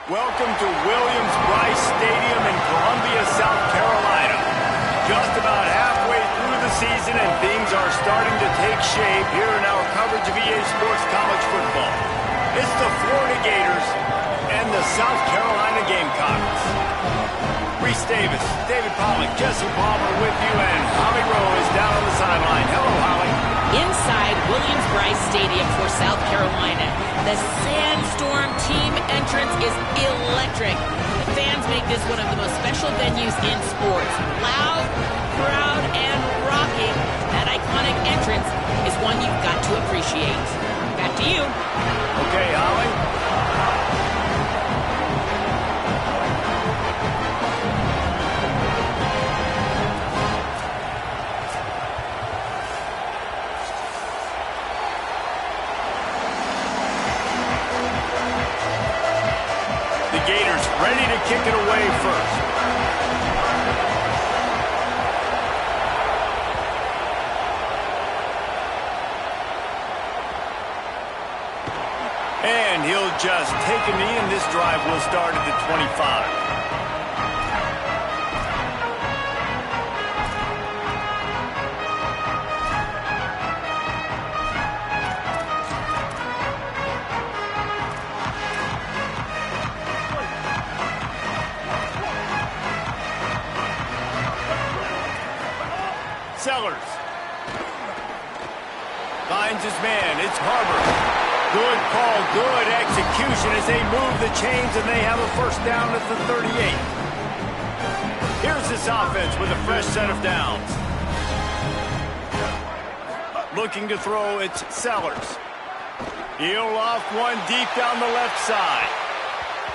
Welcome to Williams-Brice Stadium in Columbia, South Carolina. Just about halfway through the season and things are starting to take shape here in our coverage of EA Sports College Football. It's the Florida Gators and the South Carolina Gamecocks. Reese Davis, David Pollack, Jesse Palmer with you, and Holly Rowe is down on the sideline. Hello, Holly. Inside Williams-Brice Stadium for South Carolina, the Sandstorm team entrance is electric. The fans make this one of the most special venues in sports. Loud, proud, and rocking. That iconic entrance is one you've got to appreciate. Back to you. Okay, Holly. Gators ready to kick it away first. And he'll just take a knee, and this drive will start at the 25. Sellers finds his man. It's Harbor. Good call, good execution as they move the chains, and they have a first down at the 38. Here's this offense with a fresh set of downs. Looking to throw, it's Sellers. He'll off one deep down the left side.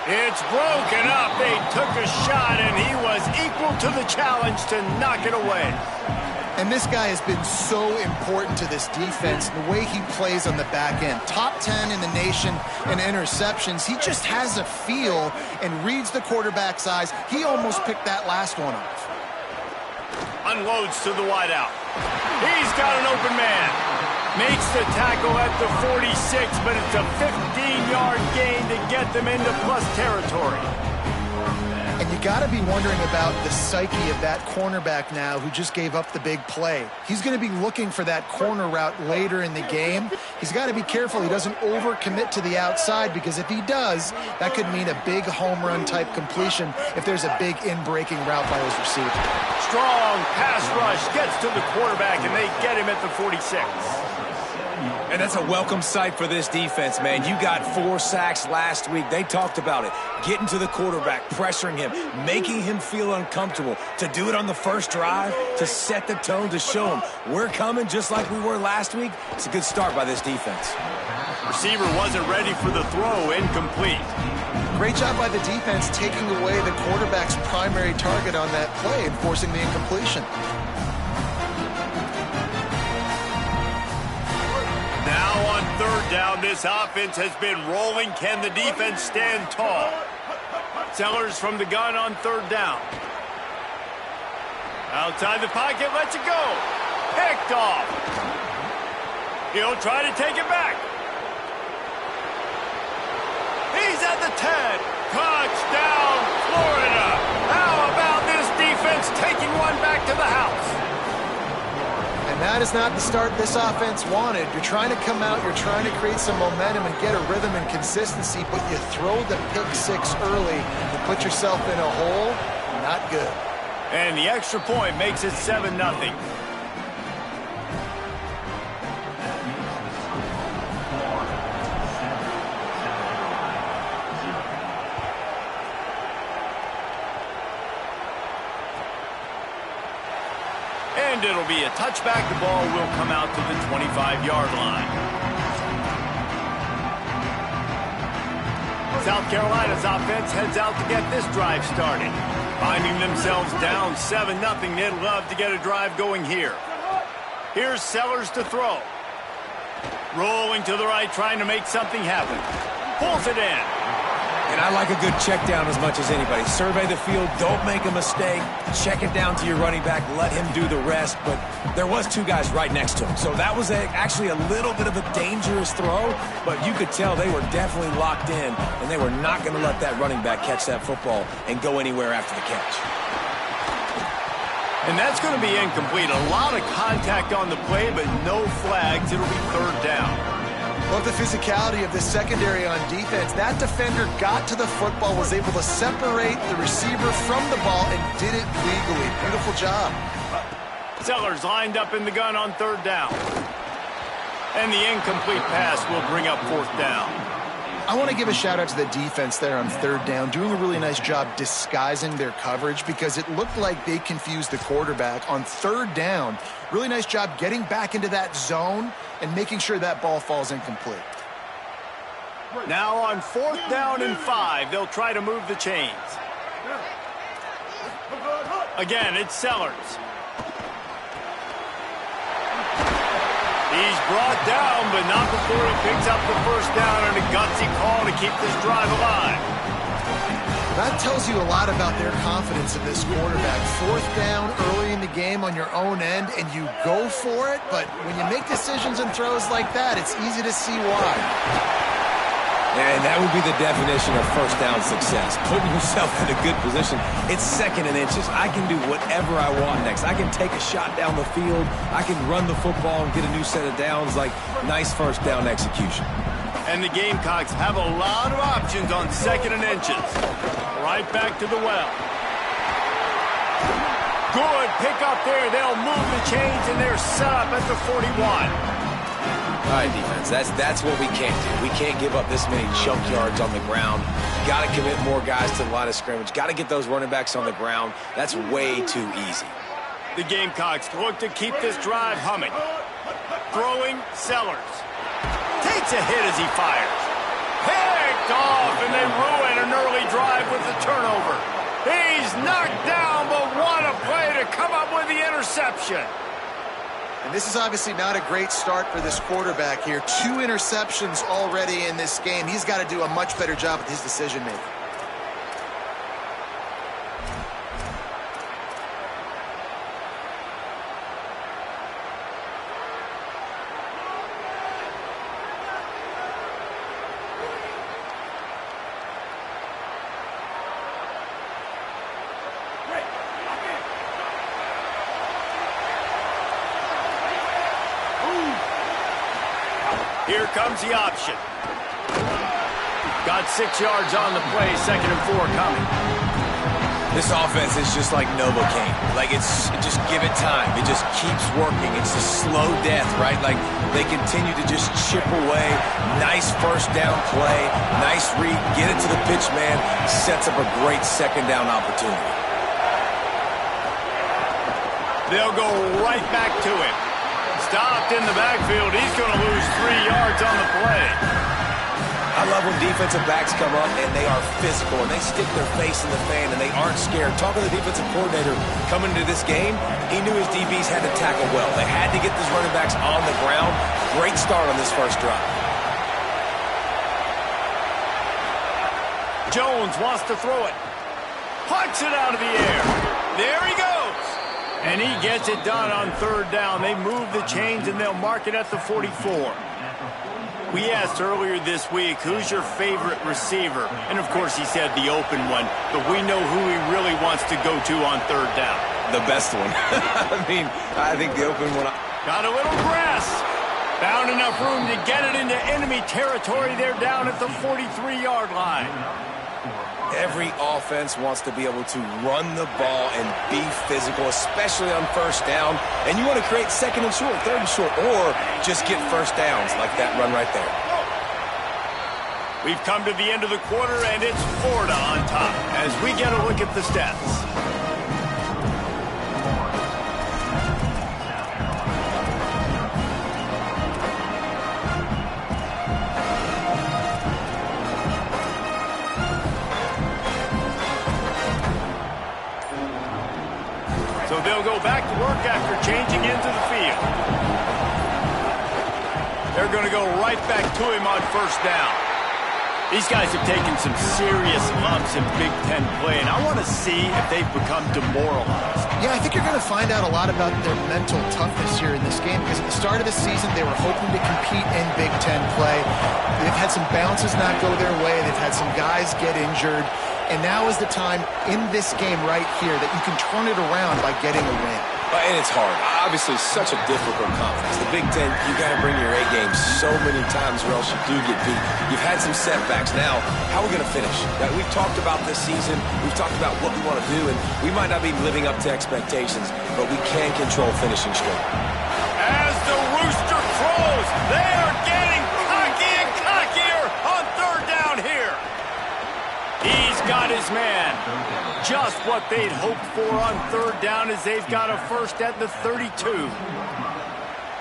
It's broken up. They took a shot, and he was equal to the challenge to knock it away. And this guy has been so important to this defense, the way he plays on the back end. Top 10 in the nation in interceptions. He just has a feel and reads the quarterback's eyes. He almost picked that last one off. Unloads to the wideout. He's got an open man. Makes the tackle at the 46, but it's a 15-yard gain to get them into plus territory. And you got to be wondering about the psyche of that cornerback now who just gave up the big play. He's going to be looking for that corner route later in the game. He's got to be careful he doesn't overcommit to the outside, because if he does, that could mean a big home run type completion if there's a big in-breaking route by his receiver. Strong pass rush gets to the quarterback, and they get him at the 46. And that's a welcome sight for this defense, man. You got 4 sacks last week. They talked about it. Getting to the quarterback, pressuring him, making him feel uncomfortable. To do it on the first drive, to set the tone, to show him we're coming just like we were last week. It's a good start by this defense. Receiver wasn't ready for the throw, incomplete. Great job by the defense taking away the quarterback's primary target on that play and forcing the incompletion. Now on third down, this offense has been rolling. Can the defense stand tall? Sellers from the gun on third down. Outside the pocket, lets it go. Picked off. He'll try to take it back. He's at the 10. Touchdown, Florida. How about this defense taking one back to the house? And that is not the start this offense wanted. You're trying to come out, you're trying to create some momentum and get a rhythm and consistency, but you throw the pick 6 early, you put yourself in a hole, not good. And the extra point makes it 7-0. And it'll be a touchback. The ball will come out to the 25-yard line. South Carolina's offense heads out to get this drive started. Finding themselves down 7-0, they'd love to get a drive going here. Here's Sellers to throw. Rolling to the right, trying to make something happen. Pulls it in. And I like a good check down as much as anybody. Survey the field, don't make a mistake, check it down to your running back, let him do the rest. But there was two guys right next to him. So that was actually a little bit of a dangerous throw, but you could tell they were definitely locked in, and they were not going to let that running back catch that football and go anywhere after the catch. And that's going to be incomplete. A lot of contact on the play, but no flags. It'll be third down. Love the physicality of the secondary on defense. That defender got to the football, was able to separate the receiver from the ball, and did it legally. Beautiful job. Sellers lined up in the gun on third down. And the incomplete pass will bring up fourth down. I want to give a shout out to the defense there on third down, doing a really nice job disguising their coverage because it looked like they confused the quarterback on third down. Really nice job getting back into that zone and making sure that ball falls incomplete. Now on fourth down and 5, they'll try to move the chains. Again, it's Sellers. He's brought down, but not before he picks up the first down and a gutsy call to keep this drive alive. That tells you a lot about their confidence in this quarterback. Fourth down early in the game on your own end, and you go for it, but when you make decisions and throws like that, it's easy to see why. And that would be the definition of first down success. Putting yourself in a good position. It's second and inches. I can do whatever I want next. I can take a shot down the field. I can run the football and get a new set of downs. Like, nice first down execution. And the Gamecocks have a lot of options on second and inches. Right back to the well. Good pick up there. They'll move the chains, and they're set up at the 41. All right, defense, that's what we can't do. We can't give up this many chunk yards on the ground. Got to commit more guys to the line of scrimmage. Got to get those running backs on the ground. That's way too easy. The Gamecocks look to keep this drive humming. Throwing, Sellers. Takes a hit as he fires. Picked off, and they ruin an early drive with the turnover. He's knocked down, but what a play to come up with the interception. And this is obviously not a great start for this quarterback here. 2 interceptions already in this game. He's got to do a much better job with his decision-making. Here comes the option. Got 6 yards on the play, 2nd and 4 coming. This offense is just like Novocaine. Like, just give it time. It just keeps working. It's a slow death, right? Like, they continue to just chip away. Nice first down play. Nice read. Get it to the pitch man. Sets up a great second down opportunity. They'll go right back to him. Stopped in the backfield. He's going to lose 3 yards on the play. I love when defensive backs come up and they are physical and they stick their face in the fan and they aren't scared. Talking to the defensive coordinator coming into this game, he knew his DBs had to tackle well. They had to get these running backs on the ground. Great start on this first drive. Jones wants to throw it. Punts it out of the air. There he goes. And he gets it done on third down. They move the chains, and they'll mark it at the 44. We asked earlier this week, who's your favorite receiver? And, of course, he said the open one. But we know who he really wants to go to on third down. The best one. I think the open one. Got a little grass. Found enough room to get it into enemy territory. They're down at the 43-yard line. Every offense wants to be able to run the ball and be physical, especially on first down. And you want to create second and short, third and short, or just get first downs like that run right there. We've come to the end of the quarter, and it's Florida on top as we get a look at the stats. So they'll go back to work after changing into the field. They're going to go right back to him on first down. These guys have taken some serious lumps in Big Ten play, and I want to see if they've become demoralized. Yeah, I think you're going to find out a lot about their mental toughness here in this game, because at the start of the season, they were hoping to compete in Big Ten play. They've had some bounces not go their way. They've had some guys get injured. And now is the time in this game right here that you can turn it around by getting a win. And it's hard. Obviously, such a difficult conference. The Big Ten, you got to bring your A game so many times or else you do get beat. You've had some setbacks. Now, how are we going to finish? We've talked about this season. We've talked about what we want to do, and we might not be living up to expectations, but we can control finishing strong. As the rooster crows, they are getting cocky and cockier on third down here. He's got his man. Just what they'd hoped for on third down as they've got a first at the 32.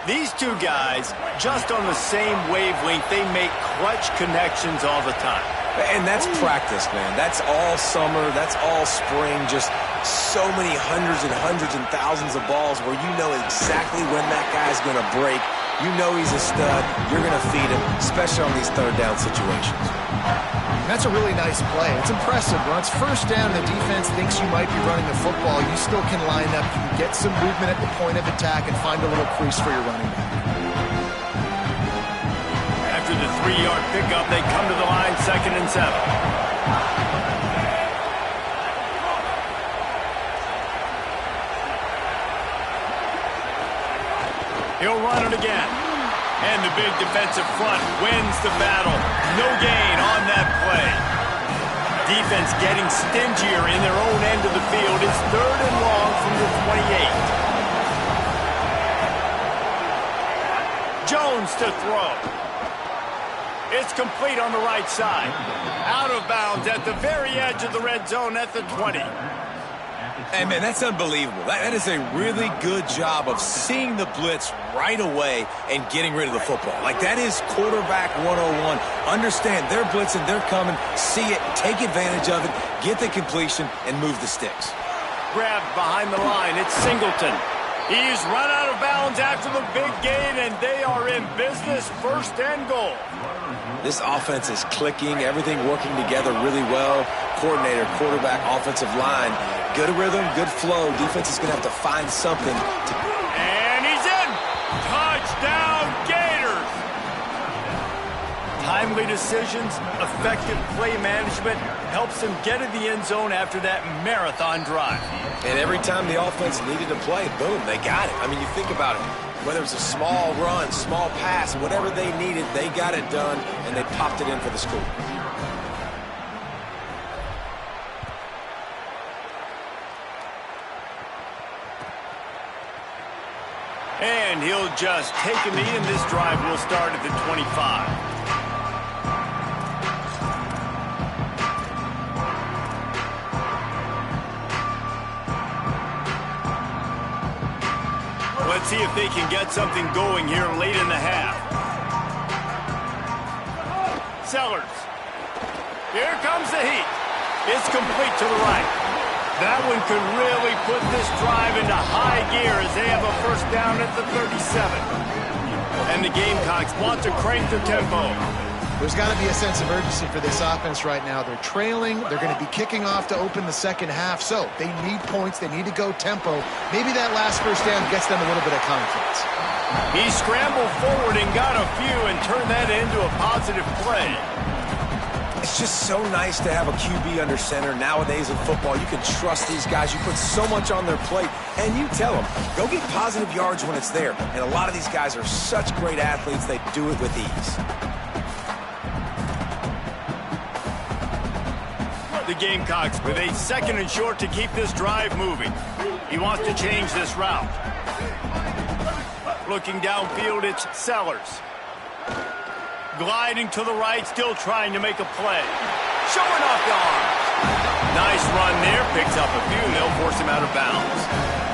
These two guys, just on the same wavelength, they make clutch connections all the time. And that's practice, man. That's all summer. That's all spring. Just so many hundreds and thousands of balls where you know exactly when that guy's going to break. You know he's a stud. You're going to feed him, especially on these third down situations. That's a really nice play. It's impressive. When it's first down, the defense thinks you might be running the football. You still can line up. You can get some movement at the point of attack and find a little crease for your running back. After the 3-yard pickup, they come to the line, 2nd and 7. He'll run it again. And the big defensive front wins the battle. No gain on that play. Defense getting stingier in their own end of the field. It's 3rd and long from the 28. Jones to throw. It's complete on the right side. Out of bounds at the very edge of the red zone at the 20. Hey, man, that's unbelievable. That is a really good job of seeing the blitz right away and getting rid of the football. Like, that is quarterback 101. Understand, they're blitzing, they're coming, see it, take advantage of it, get the completion, and move the sticks. Grabbed behind the line. It's Singleton. He's run out of bounds after the big gain, and they are in business, 1st and goal. This offense is clicking, everything working together really well. Coordinator, quarterback, offensive line. Good rhythm, good flow. Defense is going to have to find something. And he's in. Touchdown, Gators. Timely decisions, effective play management helps them get in the end zone after that marathon drive. And every time the offense needed to play, boom, they got it. I mean, you think about it. Whether it's a small run, small pass, whatever they needed, they got it done, and they popped it in for the score. And he'll just take a knee, and this drive will start at the 25. Let's see if they can get something going here late in the half. Sellers. Here comes the heat. It's complete to the right. That one could really put this drive into high gear as they have a first down at the 37. And the Gamecocks want to crank the tempo. There's got to be a sense of urgency for this offense right now. They're trailing. They're going to be kicking off to open the second half. So they need points. They need to go tempo. Maybe that last first down gets them a little bit of confidence. He scrambled forward and got a few and turned that into a positive play. It's just so nice to have a QB under center. Nowadays in football, you can trust these guys. You put so much on their plate, and you tell them, go get positive yards when it's there. And a lot of these guys are such great athletes, they do it with ease. The Gamecocks with a 2nd and short to keep this drive moving. He wants to change this route. Looking downfield, it's Sellers. Gliding to the right, still trying to make a play. Showing off the arm. Nice run there, picks up a few, and they'll force him out of bounds.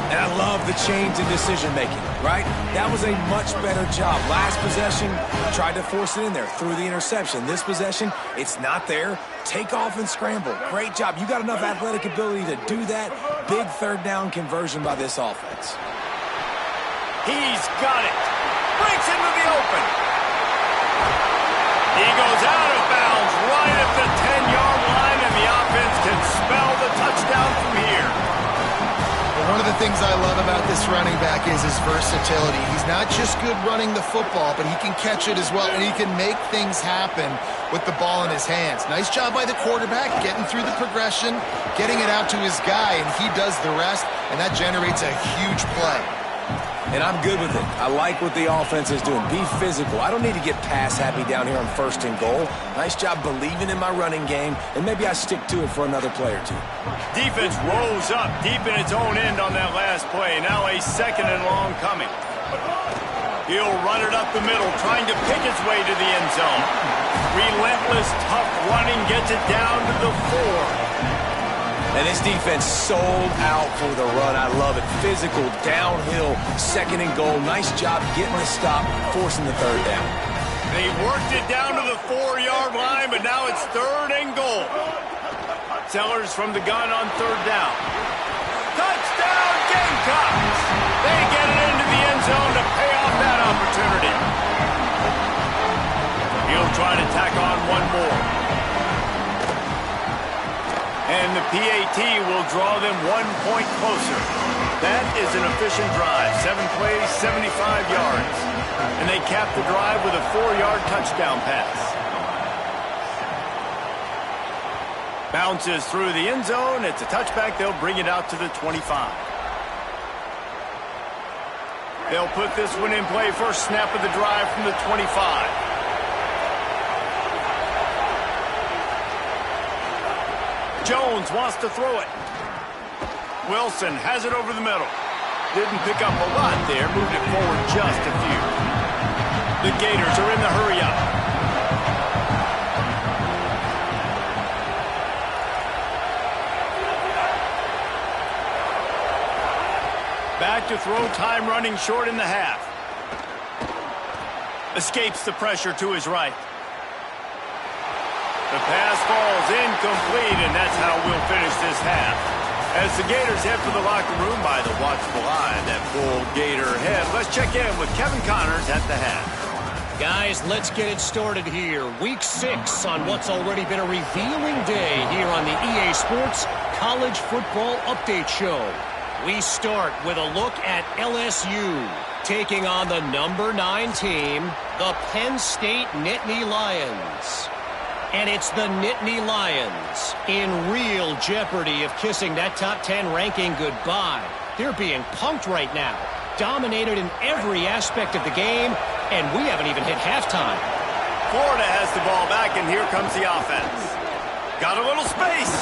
And I love the change in decision-making, right? That was a much better job. Last possession, tried to force it in there, threw the interception. This possession, it's not there. Take off and scramble. Great job. You got enough athletic ability to do that. Big third down conversion by this offense. He's got it. Breaks into the open. He goes out of bounds right the things I love about this running back is his versatility. He's not just good running the football, but he can catch it as well, and he can make things happen with the ball in his hands. Nice job by the quarterback, getting through the progression, getting it out to his guy, and he does the rest, and that generates a huge play. And I'm good with it. I like what the offense is doing. Be physical. I don't need to get pass happy down here on 1st and goal. Nice job believing in my running game, and maybe I stick to it for another play or two. Defense rose up deep in its own end on that last play. Now a 2nd and long coming. He'll run it up the middle, trying to pick its way to the end zone. Relentless, tough running gets it down to the 4. And this defense sold out for the run. I love it. Physical, downhill, 2nd and goal. Nice job getting the stop, forcing the 3rd down. They worked it down to the 4-yard line, but now it's 3rd and goal. Sellers from the gun on 3rd down. Touchdown, Gamecocks! They get it into the end zone to pay off that opportunity. He'll try to tack on one more. And the PAT will draw them 1 point closer. That is an efficient drive. 7 plays, 75 yards. And they cap the drive with a 4-yard touchdown pass. Bounces through the end zone. It's a touchback. They'll bring it out to the 25. They'll put this one in play. First snap of the drive from the 25. Jones wants to throw it. Wilson has it over the middle. Didn't pick up a lot there. Moved it forward just a few. The Gators are in the hurry-up. Back to throw, time running short in the half. Escapes the pressure to his right. The pass falls incomplete, and that's how we'll finish this half. As the Gators head for the locker room by the watchful eye, that full Gator head. Let's check in with Kevin Connors at the half. Guys, let's get it started here. Week 6 on what's already been a revealing day here on the EA Sports College Football Update Show. We start with a look at LSU taking on the number 9 team, the Penn State Nittany Lions. And it's the Nittany Lions in real jeopardy of kissing that top 10 ranking goodbye. They're being punked right now, dominated in every aspect of the game, and we haven't even hit halftime. Florida has the ball back, and here comes the offense. Got a little space.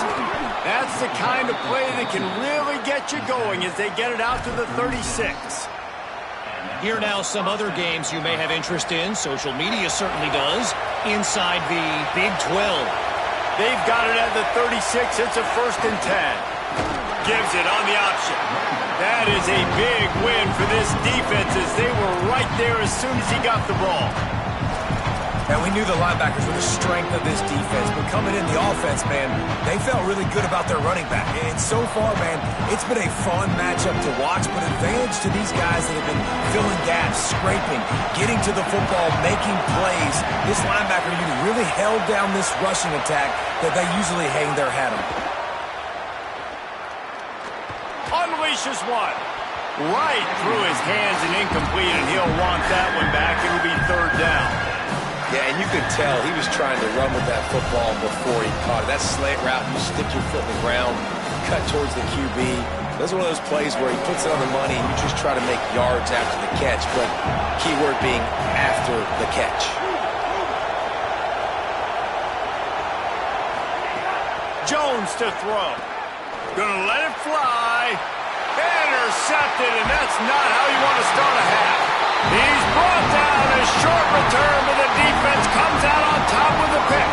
That's the kind of play that can really get you going as they get it out to the 36. Here now some other games you may have interest in. Social media certainly does. Inside the Big 12. They've got it at the 36. It's a 1st and 10. Gives it on the option. That is a big win for this defense as they were right there as soon as he got the ball. And we knew the linebackers were the strength of this defense, but coming in the offense, man, they felt really good about their running back. And so far, man, it's been a fun matchup to watch, but advantage to these guys that have been filling gaps, scraping, getting to the football, making plays. This linebacker unit really held down this rushing attack that they usually hang their hat on. Unleashes one. Right through his hands and incomplete, and he'll want that one back. It'll be 3rd down. Yeah, and you could tell he was trying to run with that football before he caught it. That slant route, you stick your foot in the ground, cut towards the QB. Those are one of those plays where he puts it on the money and you just try to make yards after the catch, but key word being after the catch. Jones to throw. Gonna let it fly. Intercepted, and that's not how you want to start a half. He's brought down. A short return, but the defense comes out on top with a pick.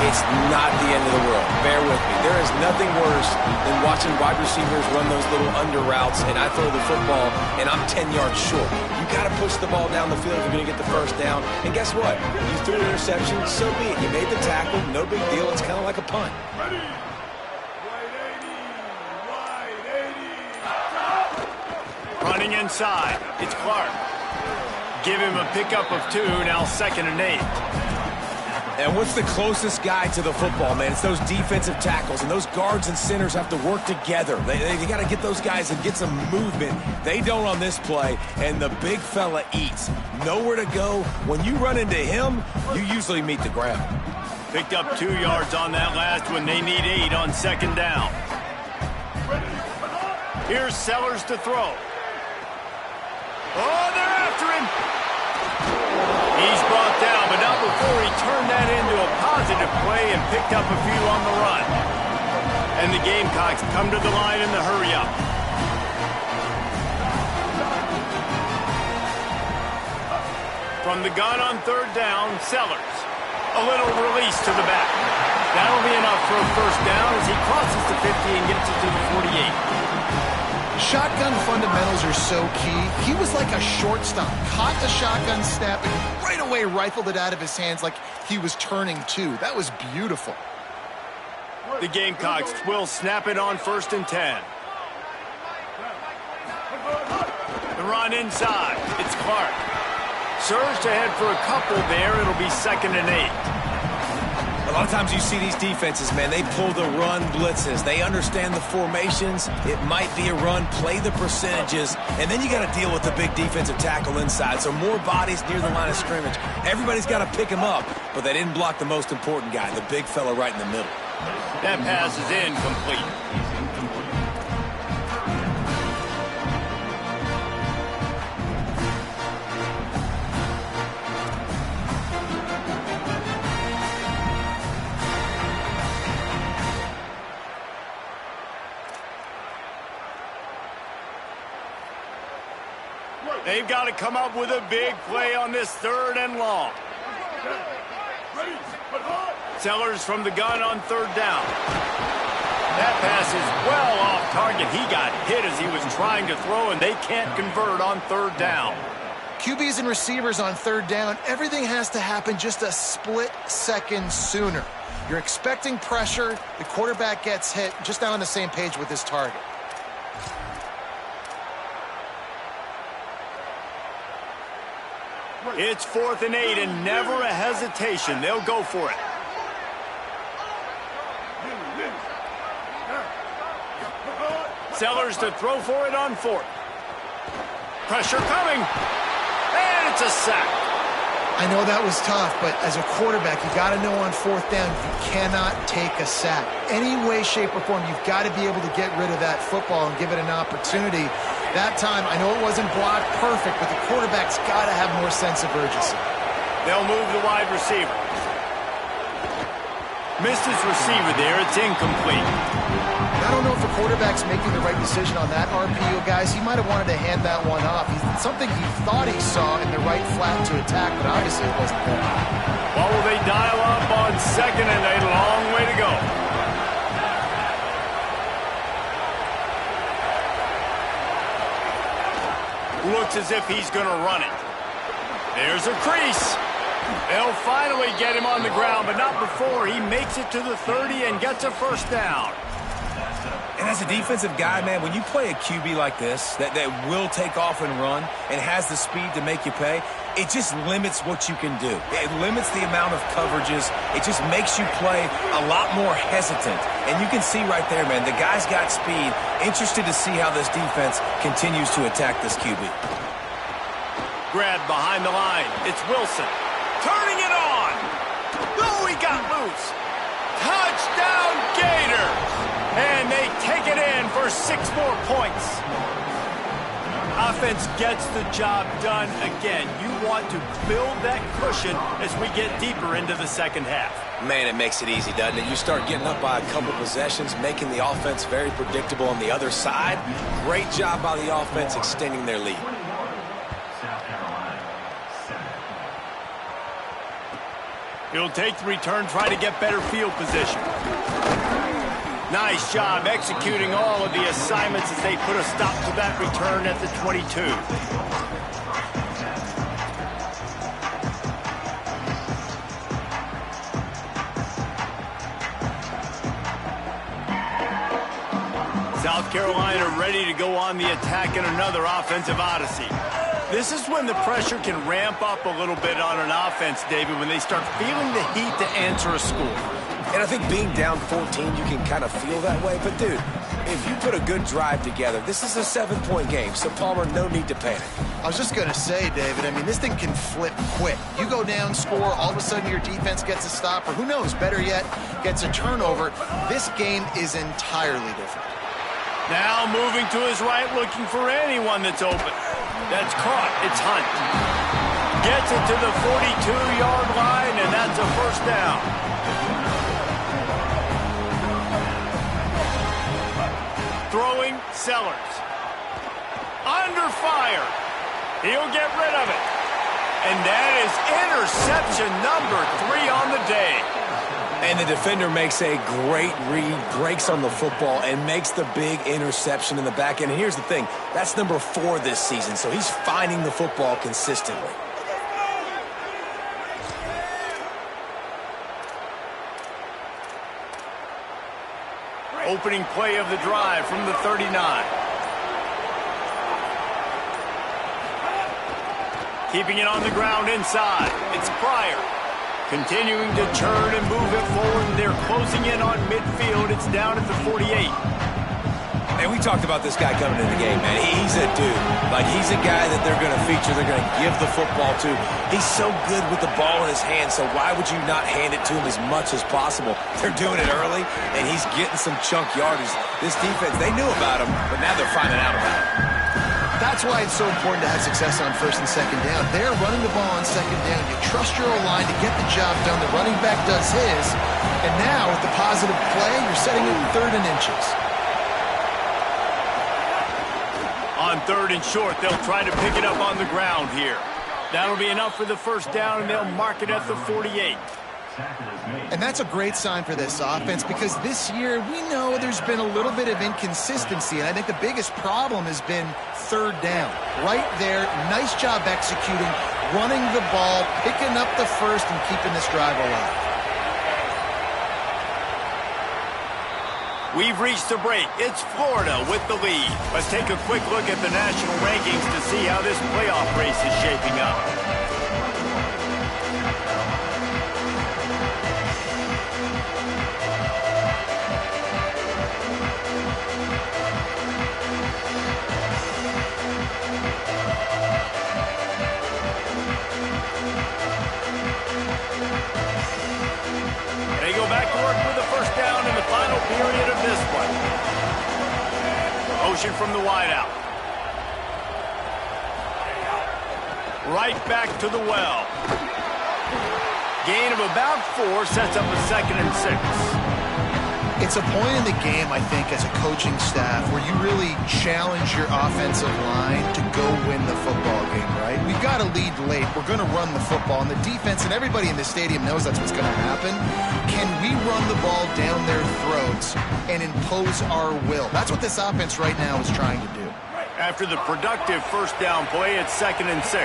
It's not the end of the world. Bear with me. There is nothing worse than watching wide receivers run those little under routes, and I throw the football, and I'm 10 yards short. You got to push the ball down the field if you're going to get the 1st down. And guess what? You threw an interception, so be it. You made the tackle. No big deal. It's kind of like a punt. Ready. Running inside. It's Clark. Give him a pickup of 2, now 2nd and 8. And what's the closest guy to the football, man? It's those defensive tackles, and those guards and centers have to work together. They got to get those guys and get some movement. They don't on this play, and the big fella eats. Nowhere to go. When you run into him, you usually meet the ground. Picked up 2 yards on that last one. They need 8 on second down. Here's Sellers to throw. Oh, they're after him. He's brought down, but not before he turned that into a positive play and picked up a few on the run. And the Gamecocks come to the line in the hurry-up. From the gun on third down, Sellers. A little release to the back. That'll be enough for a first down as he crosses the 50 and gets it to the 48. Shotgun fundamentals are so key. He was like a shortstop, caught the shotgun snap and right away rifled it out of his hands like he was turning two. That was beautiful. The Gamecocks will snap it on 1st and 10. The run inside. It's Clark. Surged ahead for a couple there. It'll be 2nd and 8. A lot of times you see these defenses, man, they pull the run blitzes. They understand the formations. It might be a run, play the percentages, and then you got to deal with the big defensive tackle inside. So more bodies near the line of scrimmage. Everybody's got to pick him up, but they didn't block the most important guy, the big fella right in the middle. That pass is incomplete. They've got to come up with a big play on this 3rd and long. Sellers from the gun on 3rd down. That pass is well off target. He got hit as he was trying to throw, and they can't convert on 3rd down. QBs and receivers on 3rd down, everything has to happen just a split second sooner. You're expecting pressure. The quarterback gets hit, just not on the same page with his target. It's 4th and 8 and never a hesitation. They'll go for it. Sellers to throw for it on 4th. Pressure coming. And it's a sack. I know that was tough, but as a quarterback, you got to know on 4th down, you cannot take a sack. Any way, shape, or form, you've got to be able to get rid of that football and give it an opportunity. That time, I know it wasn't blocked perfect, but the quarterback's got to have more sense of urgency. They'll move the wide receiver. Missed his receiver there. It's incomplete. I don't know if the quarterback's making the right decision on that RPO, guys. He might have wanted to hand that one off. Something he thought he saw in the right flat to attack, but obviously it wasn't there. What will they dial up on 2nd and a long way to go? Looks as if he's going to run it. There's a crease. They'll finally get him on the ground, but not before he makes it to the 30 and gets a first down. And as a defensive guy, man, when you play a QB like this that will take off and run and has the speed to make you pay, it just limits what you can do. It limits the amount of coverages. It just makes you play a lot more hesitant. And you can see right there, man, the guy's got speed. Interested to see how this defense continues to attack this QB. Grabbed behind the line. It's Wilson. Turning it on. Oh, he got loose. Touchdown Gators. And they take it in for 6 more points. Offense gets the job done again. You want to build that cushion as we get deeper into the second half. Man, it makes it easy, doesn't it? You start getting up by a couple possessions, making the offense very predictable on the other side. Great job by the offense extending their lead. He'll take the return, try to get better field position. Nice job executing all of the assignments as they put a stop to that return at the 22. South Carolina ready to go on the attack in another offensive odyssey. This is when the pressure can ramp up a little bit on an offense, David, when they start feeling the heat to answer a score. And I think being down 14, you can kind of feel that way. But, dude, if you put a good drive together, this is a 7-point game. So, Palmer, no need to panic. I was just going to say, David, I mean, this thing can flip quick. You go down, score, all of a sudden your defense gets a stop, or who knows, better yet, gets a turnover. This game is entirely different. Now moving to his right, looking for anyone that's open. That's caught. It's Hunt. Gets it to the 42-yard line, and that's a first down. Throwing Sellers. Under fire. He'll get rid of it. And that is interception number 3 on the day. And the defender makes a great read, breaks on the football, and makes the big interception in the back end. And here's the thing, that's number 4 this season, so he's finding the football consistently. Opening play of the drive from the 39. Keeping it on the ground inside. It's Pryor. Continuing to turn and move it forward. They're closing in on midfield. It's down at the 48. And we talked about this guy coming in the game, man. He's a dude. Like, he's a guy that they're going to feature, they're going to give the football to. He's so good with the ball in his hand, so why would you not hand it to him as much as possible? They're doing it early, and he's getting some chunk yardage. This defense, they knew about him, but now they're finding out about it. That's why it's so important to have success on first and second down. They're running the ball on second down. You trust your O-line to get the job done. The running back does his. And now, with the positive play, you're setting it 3rd and inches. On 3rd and short, they'll try to pick it up on the ground here. That'll be enough for the first down, and they'll mark it at the 48. And that's a great sign for this offense because this year we know there's been a little bit of inconsistency, and I think the biggest problem has been 3rd down. Right there, nice job executing, running the ball, picking up the first, and keeping this drive alive. We've reached the break. It's Florida with the lead. Let's take a quick look at the national rankings to see how this playoff race is shaping up. They go back to work with the first down in the final period of this one. Motion from the wideout. Right back to the well. Gain of about 4 sets up a 2nd and 6. It's a point in the game, I think, as a coaching staff where you really challenge your offensive line to go win the football game, right? We've got to lead late. We're going to run the football, and the defense and everybody in the stadium knows that's what's going to happen. Can we run the ball down their throats and impose our will? That's what this offense right now is trying to do. After the productive first down play, it's 2nd and 6.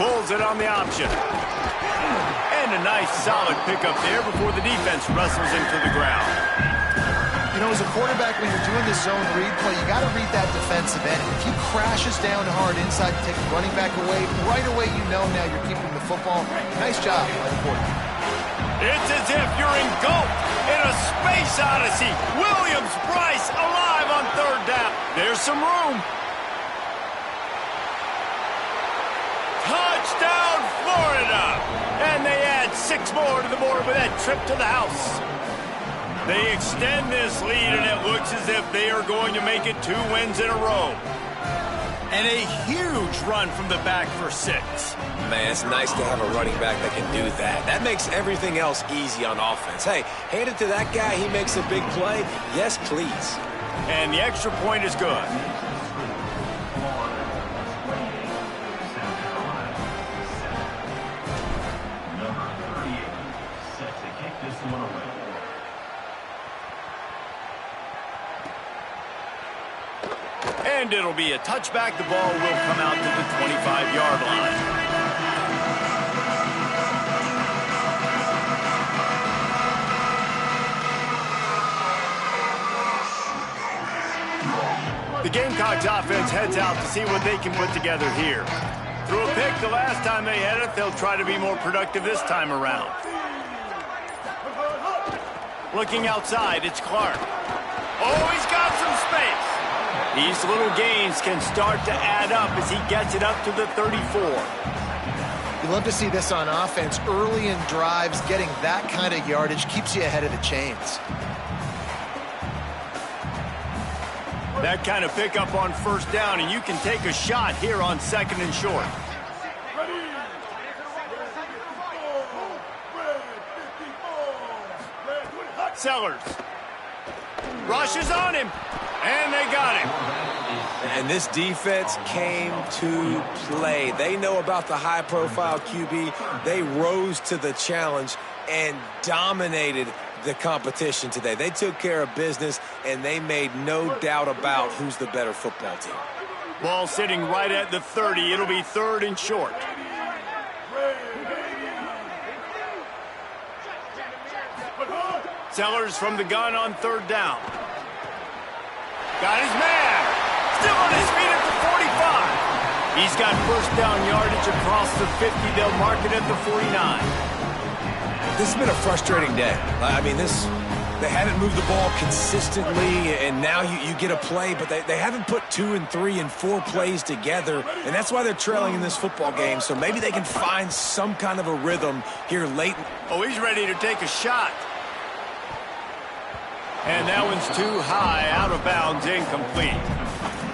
Pulls it on the option. And a nice solid pickup there before the defense wrestles him to the ground. You know, as a quarterback, when you're doing this zone read play, you got to read that defensive end. If he crashes down hard inside to take the running back away, right away you know now you're keeping the football. Nice job by the quarterback. It's as if you're engulfed in a space odyssey. Williams-Brice alive on 3rd down. There's some room. Touchdown, Florida! And they add 6 more to the board with that trip to the house. They extend this lead, and it looks as if they are going to make it 2 wins in a row. And a huge run from the back for 6. Man, it's nice to have a running back that can do that. That makes everything else easy on offense. Hey, hand it to that guy, he makes a big play. Yes, please. And the extra point is good. And it'll be a touchback. The ball will come out to the 25-yard line. The Gamecocks offense heads out to see what they can put together here. Threw a pick the last time they had it. They'll try to be more productive this time around. Looking outside, it's Clark. Oh, he's got some space. These little gains can start to add up as he gets it up to the 34. You love to see this on offense. Early in drives, getting that kind of yardage keeps you ahead of the chains. That kind of pickup on first down, and you can take a shot here on 2nd and short. Sellers rushes on him, and they got him. And this defense came to play. They know about the high-profile QB. They rose to the challenge and dominated the competition today. They took care of business, and they made no doubt about who's the better football team. Ball sitting right at the 30. It'll be 3rd and short. Sellers from the gun on 3rd down. Got his man. Still on his feet at the 45. He's got first down yardage across the 50. They'll mark it at the 49. This has been a frustrating day. I mean, they haven't moved the ball consistently, and now you get a play, but they haven't put 2 and 3 and 4 plays together, and that's why they're trailing in this football game. So maybe they can find some kind of a rhythm here late. Oh, he's ready to take a shot. And that one's too high, out of bounds, incomplete.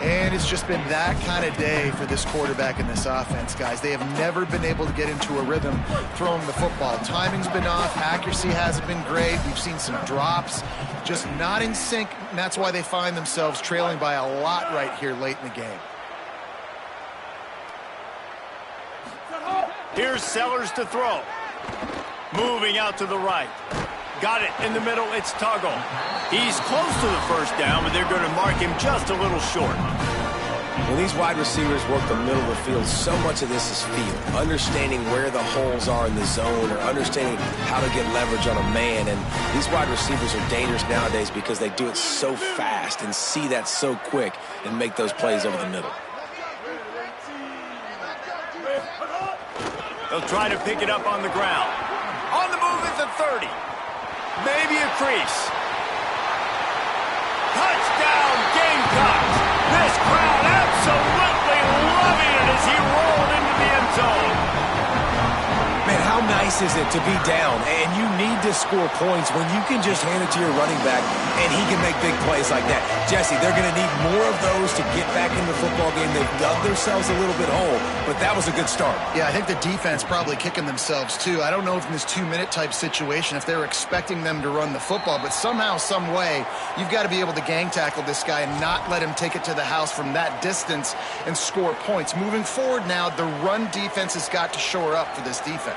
And it's just been that kind of day for this quarterback and this offense, guys. They have never been able to get into a rhythm throwing the football. Timing's been off. Accuracy hasn't been great. We've seen some drops. Just not in sync, and that's why they find themselves trailing by a lot right here late in the game. Here's Sellers to throw. Moving out to the right. Got it in the middle. It's Tuggle. He's close to the first down, but they're going to mark him just a little short. When these wide receivers work the middle of the field, so much of this is feel. Understanding where the holes are in the zone or understanding how to get leverage on a man. And these wide receivers are dangerous nowadays because they do it so fast and see that so quick and make those plays over the middle. They'll try to pick it up on the ground. On the move at the 30. Maybe a crease. Touchdown, Gamecocks! This crowd absolutely loving it as he rolled into the end zone. Man, how nice is it to be down and you need to score points when you can just hand it to your running back and he can make big plays like that? Jesse, they're going to need more of those to get back in the football game. They've dug themselves a little bit whole, but that was a good start. Yeah, I think the defense probably kicking themselves too. I don't know if in this 2-minute type situation if they're expecting them to run the football, but somehow, some way, you've got to be able to gang tackle this guy and not let him take it to the house from that distance and score points. Moving forward now, the run defense has got to shore up for this defense.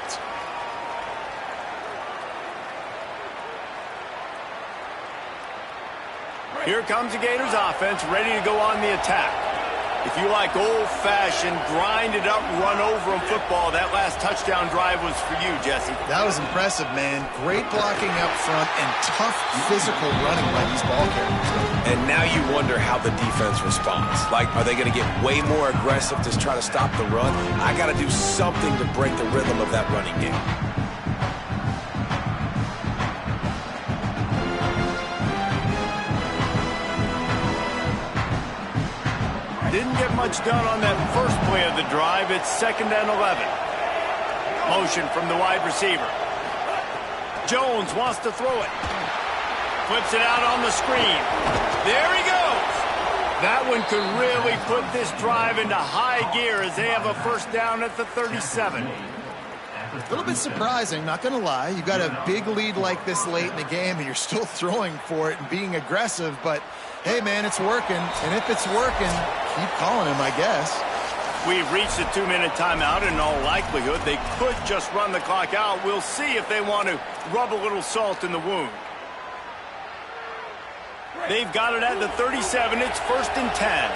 Here comes the Gators offense, ready to go on the attack. If you like old-fashioned, grind-it-up, run-over-'em football, that last touchdown drive was for you, Jesse. That was impressive, man. Great blocking up front and tough physical running by these ball carriers. And now you wonder how the defense responds. Like, are they going to get way more aggressive to try to stop the run? I got to do something to break the rhythm of that running game. Didn't get much done on that first play of the drive. It's 2nd and 11. Motion from the wide receiver. Jones wants to throw it. Flips it out on the screen. There he goes. That one could really put this drive into high gear as they have a first down at the 37. A little bit surprising, not going to lie. You got a big lead like this late in the game, and you're still throwing for it and being aggressive. But, hey, man, it's working. And if it's working, keep calling him, I guess. We've reached a 2-minute timeout. In all likelihood, they could just run the clock out. We'll see if they want to rub a little salt in the wound. They've got it at the 37. It's 1st and 10.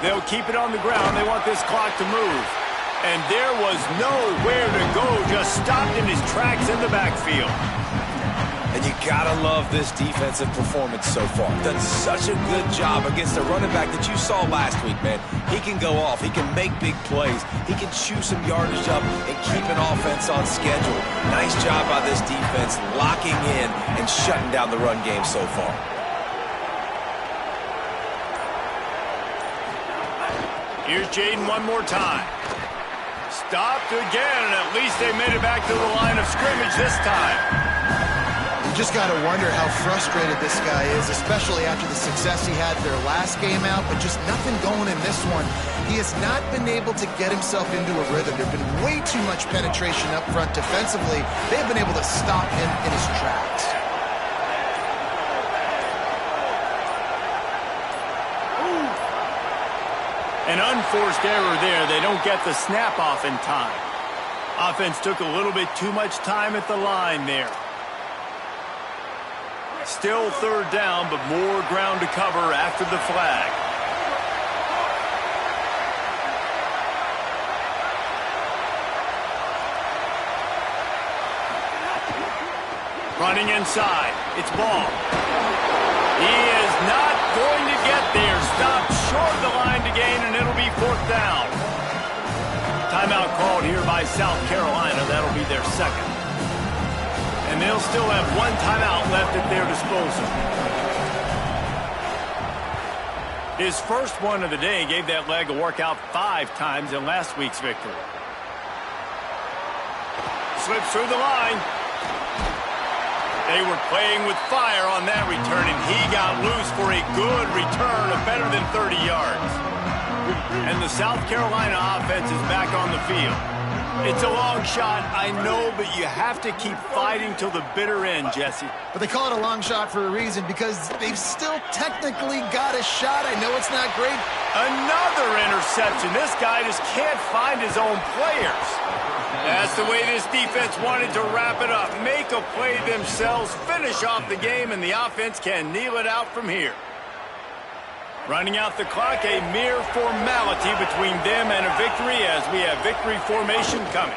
They'll keep it on the ground. They want this clock to move. And there was nowhere to go. Just stopped in his tracks in the backfield. And And you gotta love this defensive performance so far. Done such a good job against a running back that you saw last week, man. He can go off. He can make big plays. He can chew some yardage up and keep an offense on schedule. Nice job by this defense locking in and shutting down the run game so far. Here's Jaden one more time. Stopped again, and at least they made it back to the line of scrimmage this time. You just got to wonder how frustrated this guy is, especially after the success he had their last game out, but just nothing going in this one. He has not been able to get himself into a rhythm. There's been way too much penetration up front defensively. They've been able to stop him in his tracks. An unforced error there. They don't get the snap off in time. Offense took a little bit too much time at the line there. Still third down, but more ground to cover after the flag. Running inside. It's Ball. He is not going to get there. Stopped short of the line to gain, and it'll be fourth down. Timeout called here by South Carolina. That'll be their second. And they'll still have one timeout left at their disposal. His first one of the day gave that leg a workout 5 times in last week's victory. Slips through the line. They were playing with fire on that return, and he got loose for a good return of better than 30 yards. And the South Carolina offense is back on the field. It's a long shot, I know, but you have to keep fighting till the bitter end, Jesse. But they call it a long shot for a reason, because they've still technically got a shot. I know it's not great. Another interception. This guy just can't find his own players. That's the way this defense wanted to wrap it up. Make a play themselves, finish off the game, and the offense can kneel it out from here. Running out the clock, a mere formality between them and a victory as we have victory formation coming.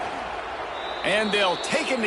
And they'll take him